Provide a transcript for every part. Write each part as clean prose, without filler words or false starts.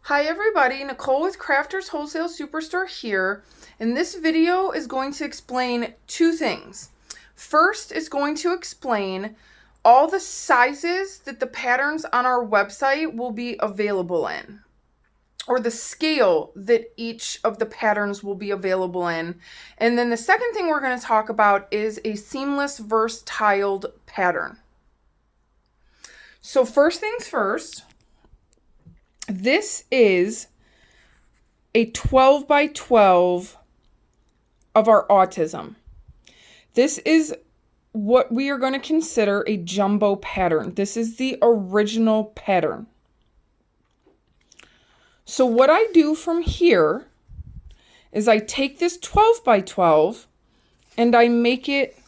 Hi everybody, Nicole with Crafters Wholesale Superstore here, and this video is going to explain two things. First, it's going to explain all the sizes that the patterns on our website will be available in, or the scale that each of the patterns will be available in. And then the second thing we're going to talk about is a seamless verse tiled pattern. So first things first, this is a 12 by 12 of our autism. This is what we are going to consider a jumbo pattern. This is the original pattern. So what I do from here is I take this 12 by 12 and I make it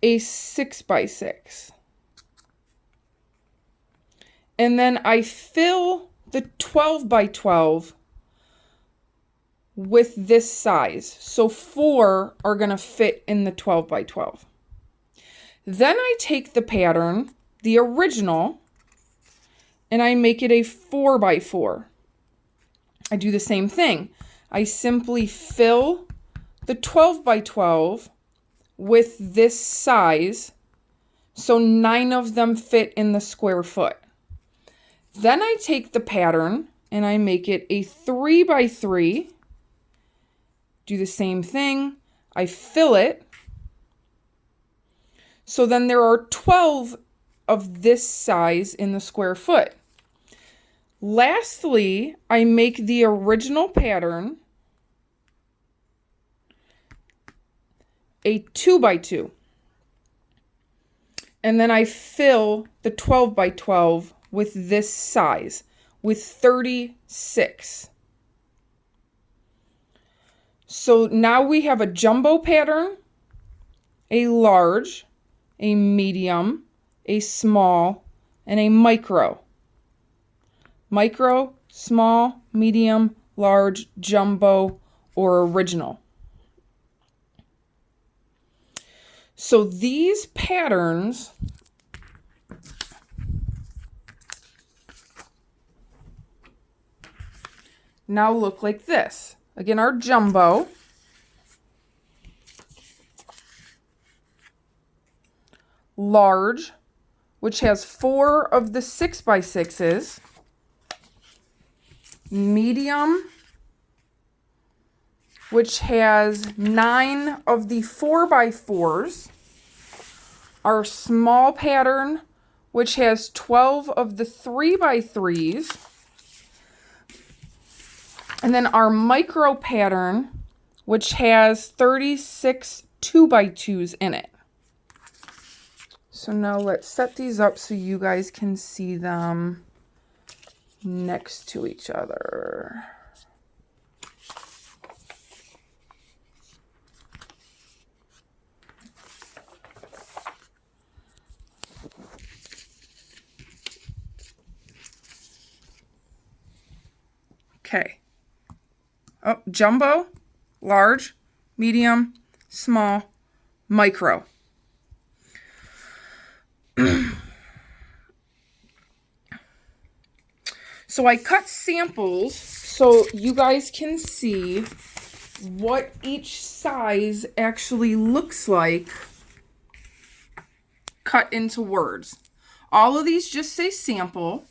a 6 by 6. And then I fill the 12 by 12 with this size. So 4 are going to fit in the 12 by 12. Then I take the pattern, the original, and I make it a 4 by 4. I do the same thing. I simply fill the 12 by 12 with this size, so 9 of them fit in the square foot. Then I take the pattern and I make it a 3 by 3. Do the same thing. I fill it. So then there are 12 of this size in the square foot. Lastly, I make the original pattern a 2 by 2. And then I fill the 12 by 12 with this size, with 36. So now we have a jumbo pattern, a large, a medium, a small, and a micro. Micro, small, medium, large, jumbo, or original. So these patterns now look like this. Again, our jumbo, large, which has 4 of the 6 by 6s, medium, which has 9 of the 4 by 4s, our small pattern, which has 12 of the 3 by 3s, and then our micro pattern, which has 36 2 by 2s in it. So now let's set these up so you guys can see them next to each other. Okay. Oh, jumbo, large, medium, small, micro. So I cut samples so you guys can see what each size actually looks like cut into words. All of these just say sample.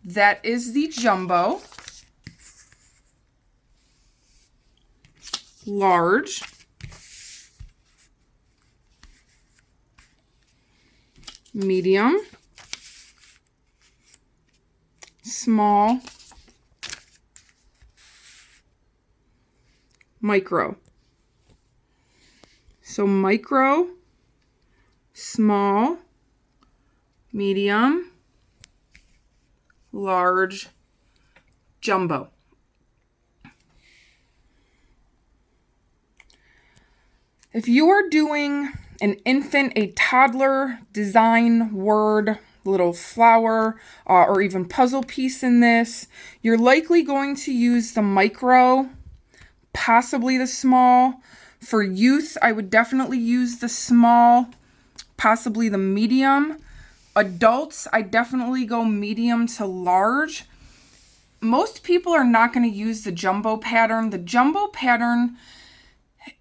That is the jumbo. Large, medium, small, micro. So micro, small, medium, large, jumbo. If you are doing an infant, a toddler design word, little flower, or even puzzle piece in this, you're likely going to use the micro, possibly the small. For youth, I would definitely use the small, possibly the medium. Adults, I definitely go medium to large. most people are not going to use the jumbo pattern. The jumbo pattern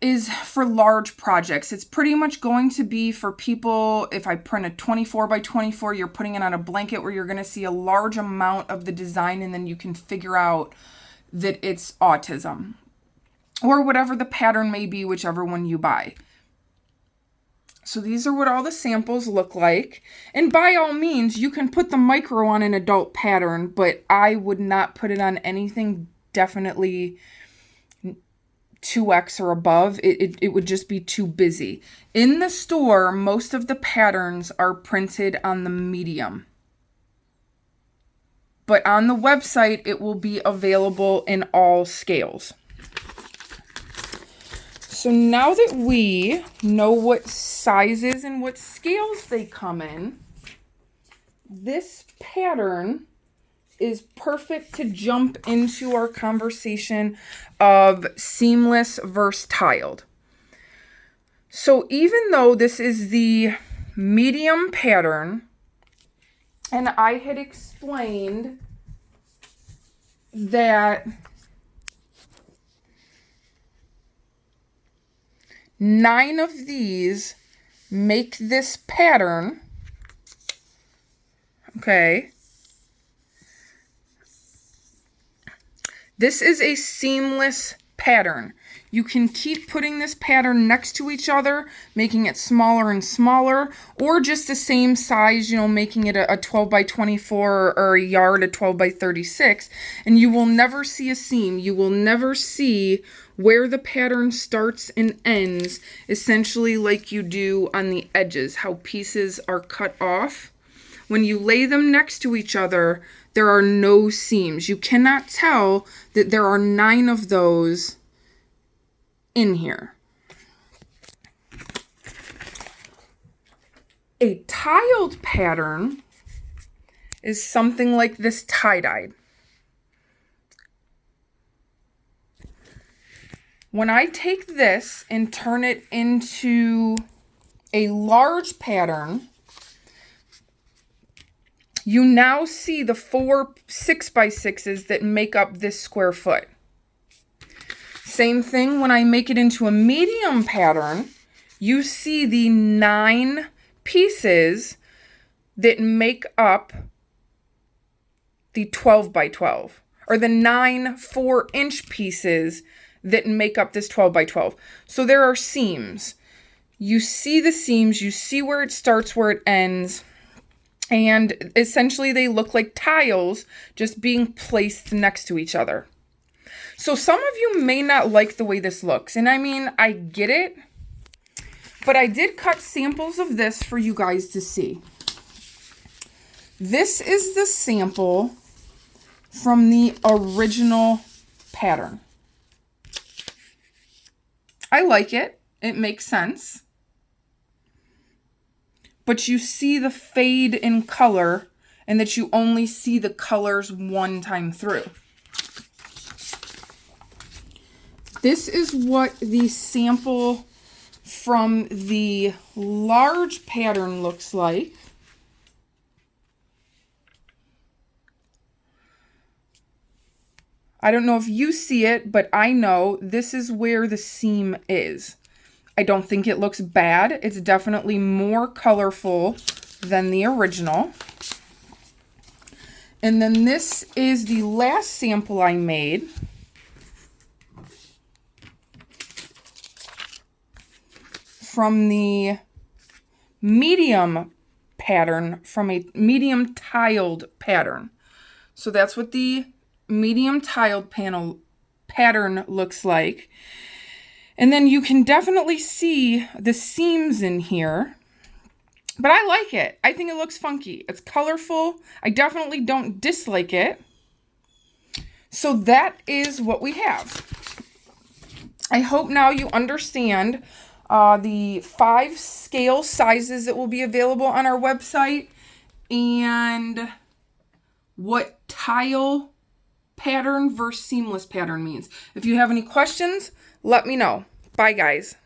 is for large projects. It's pretty much going to be for people, if I print a 24 by 24, you're putting it on a blanket where you're going to see a large amount of the design and then you can figure out that it's autism. Or whatever the pattern may be, whichever one you buy. So these are what all the samples look like. And by all means, you can put the micro on an adult pattern, but I would not put it on anything definitely 2X or above. It would just be too busy. In the store, most of the patterns are printed on the medium. But on the website, it will be available in all scales. So now that we know what sizes and what scales they come in, this pattern is perfect to jump into our conversation of seamless versus tiled. So even though this is the medium pattern, and I had explained that 9 of these make this pattern, okay? This is a seamless pattern. You can keep putting this pattern next to each other, making it smaller and smaller, or just the same size, making it a 12 by 24 or a yard, a 12 by 36, and you will never see a seam. You will never see where the pattern starts and ends, essentially like you do on the edges, how pieces are cut off. When you lay them next to each other, there are no seams. You cannot tell that there are 9 of those in here. A tiled pattern is something like this tie-dyed. When I take this and turn it into a large pattern, you now see the 4 6x6s that make up this square foot. Same thing when I make it into a medium pattern, you see the 9 pieces that make up the 12 by 12, or the 9 4-inch pieces that make up this 12 by 12. So there are seams. You see the seams, you see where it starts, where it ends, and essentially they look like tiles just being placed next to each other. So some of you may not like the way this looks, and I mean, I get it, but I did cut samples of this for you guys to see. This is the sample from the original pattern. I like it. It makes sense. But you see the fade in color, and that you only see the colors one time through. This is what the sample from the large pattern looks like. I don't know if you see it, but I know this is where the seam is. I don't think it looks bad. It's definitely more colorful than the original. And then this is the last sample I made. From the medium pattern, from a medium tiled pattern. So that's what the medium tiled pattern looks like. And then you can definitely see the seams in here, but I like it. I think it looks funky. It's colorful. I definitely don't dislike it. So that is what we have. I hope now you understand the 5 scale sizes that will be available on our website and what tile pattern versus seamless pattern means. If you have any questions, let me know. Bye, guys.